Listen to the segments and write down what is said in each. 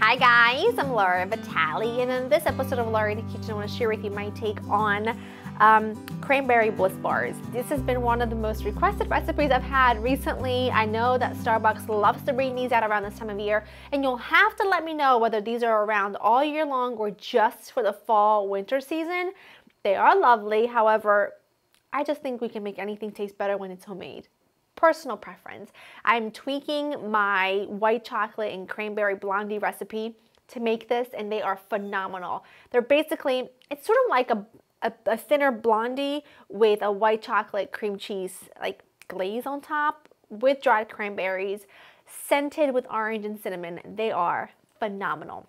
Hi guys, I'm Laura Vitale, and in this episode of Laura in the Kitchen, I want to share with you my take on Cranberry Bliss bars. This has been one of the most requested recipes I've had recently. I know that Starbucks loves to bring these out around this time of year, and you'll have to let me know whether these are around all year long or just for the fall winter season. They are lovely, however, I just think we can make anything taste better when it's homemade. Personal preference. I'm tweaking my white chocolate and cranberry blondie recipe to make this, and they are phenomenal. They're basically, it's sort of like a thinner blondie with a white chocolate cream cheese like glaze on top with dried cranberries, scented with orange and cinnamon. They are phenomenal.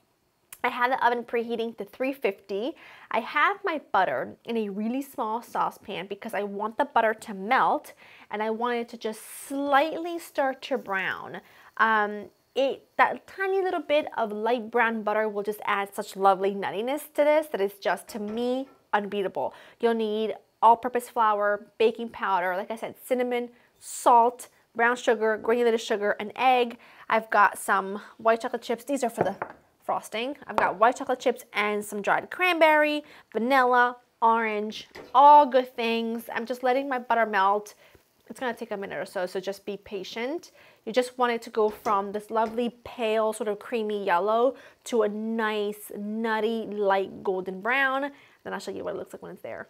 I had the oven preheating to 350. I have my butter in a really small saucepan because I want the butter to melt and I want it to just slightly start to brown. That tiny little bit of light brown butter will just add such lovely nuttiness to this that is just, to me, unbeatable. You'll need all-purpose flour, baking powder, like I said, cinnamon, salt, brown sugar, granulated sugar, an egg. I've got some white chocolate chips. These are for the frosting. I've got white chocolate chips and some dried cranberry, vanilla, orange, all good things. I'm just letting my butter melt. It's gonna take a minute or so, so just be patient. You just want it to go from this lovely pale, sort of creamy yellow to a nice, nutty, light golden brown. Then I'll show you what it looks like when it's there.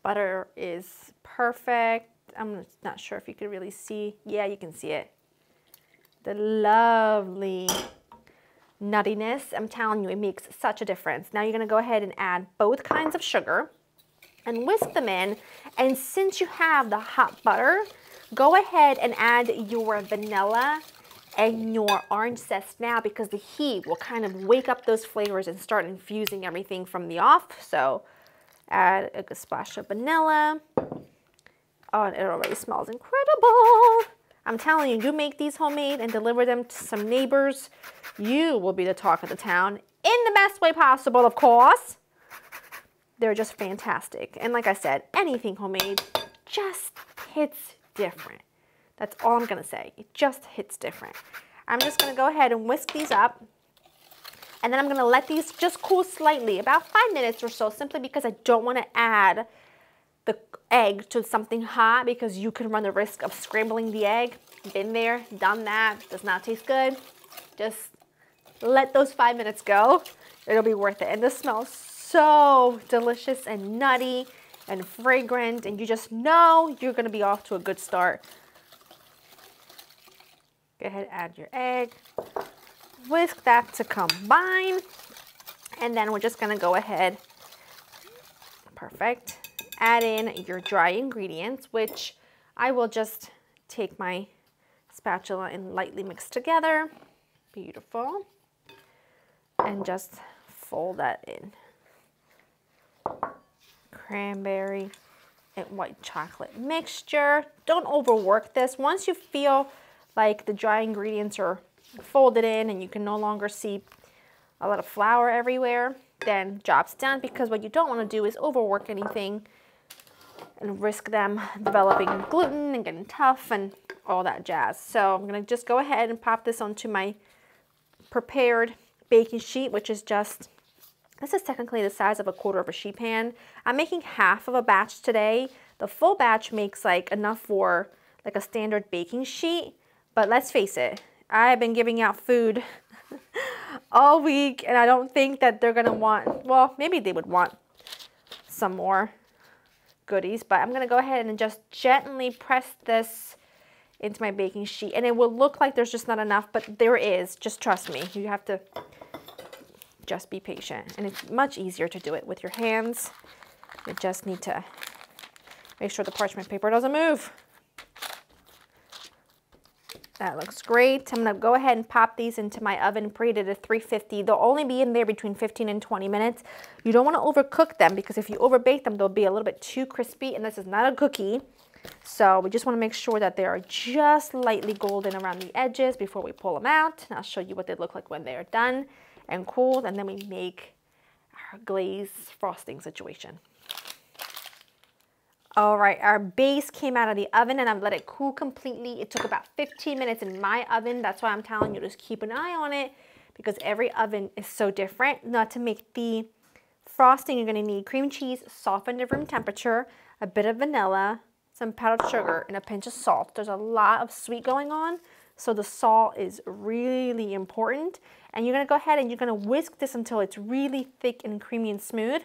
Butter is perfect. I'm not sure if you can really see. Yeah, you can see it. The lovely nuttiness. I'm telling you, it makes such a difference. Now you're gonna go ahead and add both kinds of sugar and whisk them in. And since you have the hot butter, go ahead and add your vanilla and your orange zest now, because the heat will kind of wake up those flavors and start infusing everything from the off. So add a good splash of vanilla. Oh, and it already smells incredible. I'm telling you, you make these homemade and deliver them to some neighbors, you will be the talk of the town in the best way possible, of course. They're just fantastic. And like I said, anything homemade just hits different. That's all I'm gonna say. It just hits different. I'm just gonna go ahead and whisk these up. And then I'm gonna let these just cool slightly, about 5 minutes or so, simply because I don't wanna add the egg to something hot, because you can run the risk of scrambling the egg. Been there, done that, does not taste good. Just let those 5 minutes go. It'll be worth it. And this smells so delicious and nutty and fragrant, and you just know you're gonna be off to a good start. Go ahead, add your egg, whisk that to combine, and then we're just gonna go ahead, perfect, add in your dry ingredients, which I will just take my spatula and lightly mix together. Beautiful. And just fold that in. Cranberry and white chocolate mixture. Don't overwork this. Once you feel like the dry ingredients are folded in and you can no longer see a lot of flour everywhere, then job's done, because what you don't want to do is overwork anything and risk them developing gluten and getting tough and all that jazz. So I'm gonna just go ahead and pop this onto my prepared baking sheet, which is just, this is technically the size of a quarter of a sheet pan. I'm making half of a batch today. The full batch makes like enough for like a standard baking sheet, but let's face it, I've been giving out food all week, and I don't think that they're gonna want, well, maybe they would want some more goodies, but I'm gonna go ahead and just gently press this into my baking sheet, and it will look like there's just not enough, but there is. Just trust me. You have to just be patient, and it's much easier to do it with your hands. You just need to make sure the parchment paper doesn't move. That looks great. I'm gonna go ahead and pop these into my oven preheated at 350. They'll only be in there between 15 and 20 minutes. You don't wanna overcook them, because if you overbake them, they'll be a little bit too crispy, and this is not a cookie. So we just wanna make sure that they are just lightly golden around the edges before we pull them out. And I'll show you what they look like when they are done and cooled, and then we make our glaze frosting situation. All right, our base came out of the oven and I've let it cool completely. It took about 15 minutes in my oven. That's why I'm telling you, just keep an eye on it because every oven is so different. Now to make the frosting, you're gonna need cream cheese softened to room temperature, a bit of vanilla, some powdered sugar, and a pinch of salt. There's a lot of sweet going on, so the salt is really important. And you're gonna go ahead and you're gonna whisk this until it's really thick and creamy and smooth.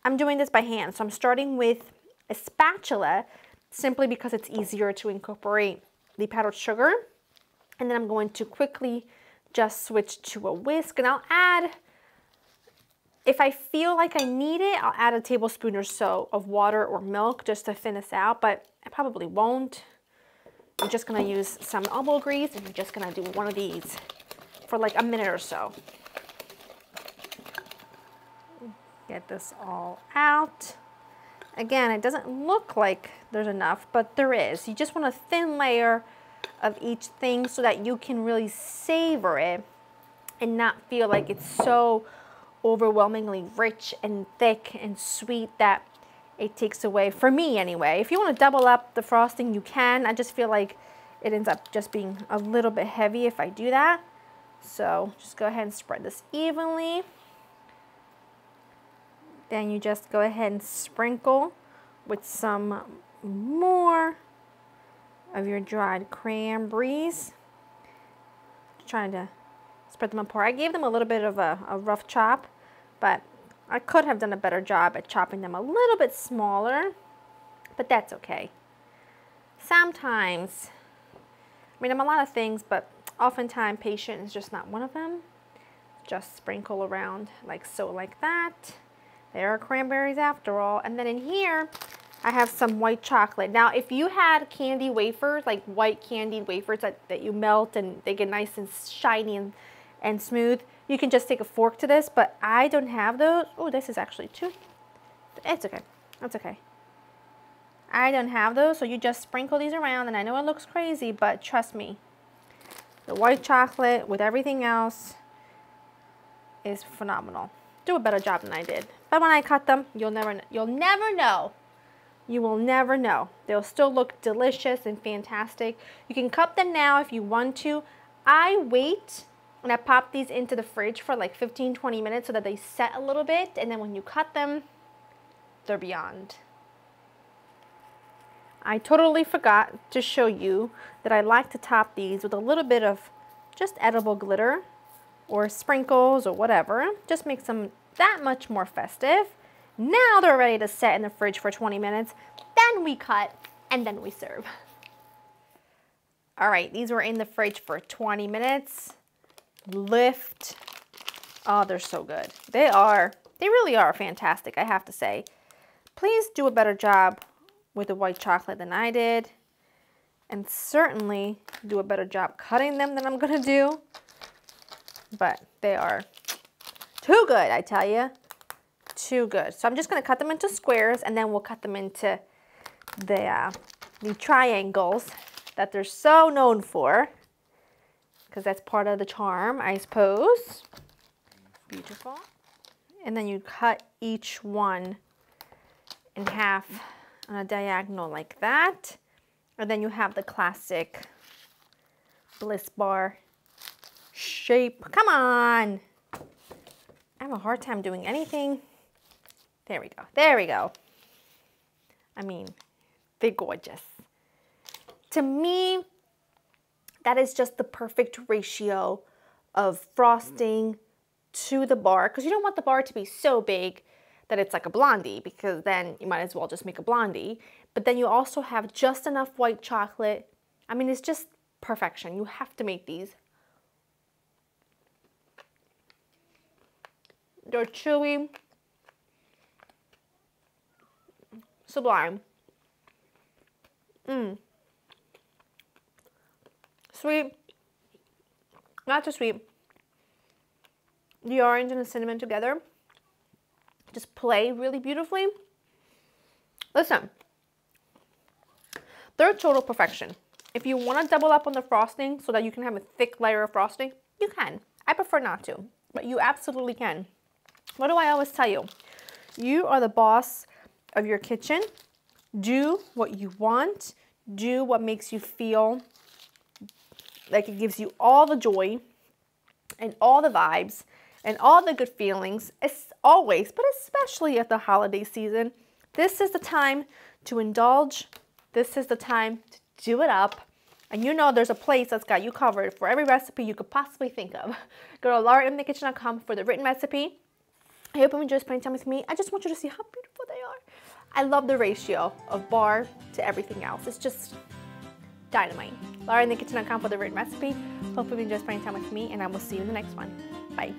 I'm doing this by hand, so I'm starting with a spatula simply because it's easier to incorporate the powdered sugar. And then I'm going to quickly just switch to a whisk, and I'll add, if I feel like I need it, I'll add a tablespoon or so of water or milk just to thin this out, but I probably won't. I'm just gonna use some elbow grease and I'm just gonna do one of these for like a minute or so. Get this all out. Again, it doesn't look like there's enough, but there is. You just want a thin layer of each thing so that you can really savor it and not feel like it's so overwhelmingly rich and thick and sweet that it takes away, for me anyway. If you want to double up the frosting, you can. I just feel like it ends up just being a little bit heavy if I do that. So just go ahead and spread this evenly. Then you just go ahead and sprinkle with some more of your dried cranberries. Trying to spread them apart. I gave them a little bit of a rough chop, but I could have done a better job at chopping them a little bit smaller, but that's okay. Sometimes, I mean, I'm a lot of things, but oftentimes patient is just not one of them. Just sprinkle around like so, like that. There are cranberries after all. And then in here, I have some white chocolate. Now, if you had candy wafers, like white candied wafers that you melt and they get nice and shiny and smooth, you can just take a fork to this, but I don't have those. Oh, this is actually too. It's okay. That's okay. I don't have those, so you just sprinkle these around, and I know it looks crazy, but trust me, the white chocolate with everything else is phenomenal. Do a better job than I did. But when I cut them, you'll never know. You will never know. They'll still look delicious and fantastic. You can cut them now if you want to. I wait and I pop these into the fridge for like 15-20 minutes so that they set a little bit, and then when you cut them, they're beyond. I totally forgot to show you that I like to top these with a little bit of just edible glitter or sprinkles or whatever. Just makes them that much more festive. Now they're ready to set in the fridge for 20 minutes. Then we cut and then we serve. All right, these were in the fridge for 20 minutes. Lift. Oh, they're so good. They really are fantastic, I have to say. Please do a better job with the white chocolate than I did. And certainly do a better job cutting them than I'm gonna do. But they are too good, I tell you. Too good. So I'm just gonna cut them into squares, and then we'll cut them into the triangles that they're so known for, because that's part of the charm, I suppose. Beautiful. And then you cut each one in half on a diagonal like that. And then you have the classic Bliss bar shape. Come on. I have a hard time doing anything. There we go. There we go. I mean, they're gorgeous. To me, that is just the perfect ratio of frosting to the bar, because you don't want the bar to be so big that it's like a blondie, because then you might as well just make a blondie. But then you also have just enough white chocolate. I mean, it's just perfection. You have to make these. They're chewy, sublime. Sweet, not too sweet. The orange and the cinnamon together just play really beautifully. Listen, they're total perfection. If you want to double up on the frosting so that you can have a thick layer of frosting, you can. I prefer not to, but you absolutely can. What do I always tell you? You are the boss of your kitchen. Do what you want. Do what makes you feel like it gives you all the joy and all the vibes and all the good feelings, as always, but especially at the holiday season. This is the time to indulge. This is the time to do it up. And you know there's a place that's got you covered for every recipe you could possibly think of. Go to laureninthekitchen.com for the written recipe. I hope you enjoy spending time with me. I just want you to see how beautiful they are. I love the ratio of bar to everything else. It's just dynamite. laureninthekitchen.com for the written recipe. Hope you enjoy spending time with me, and I will see you in the next one. Bye.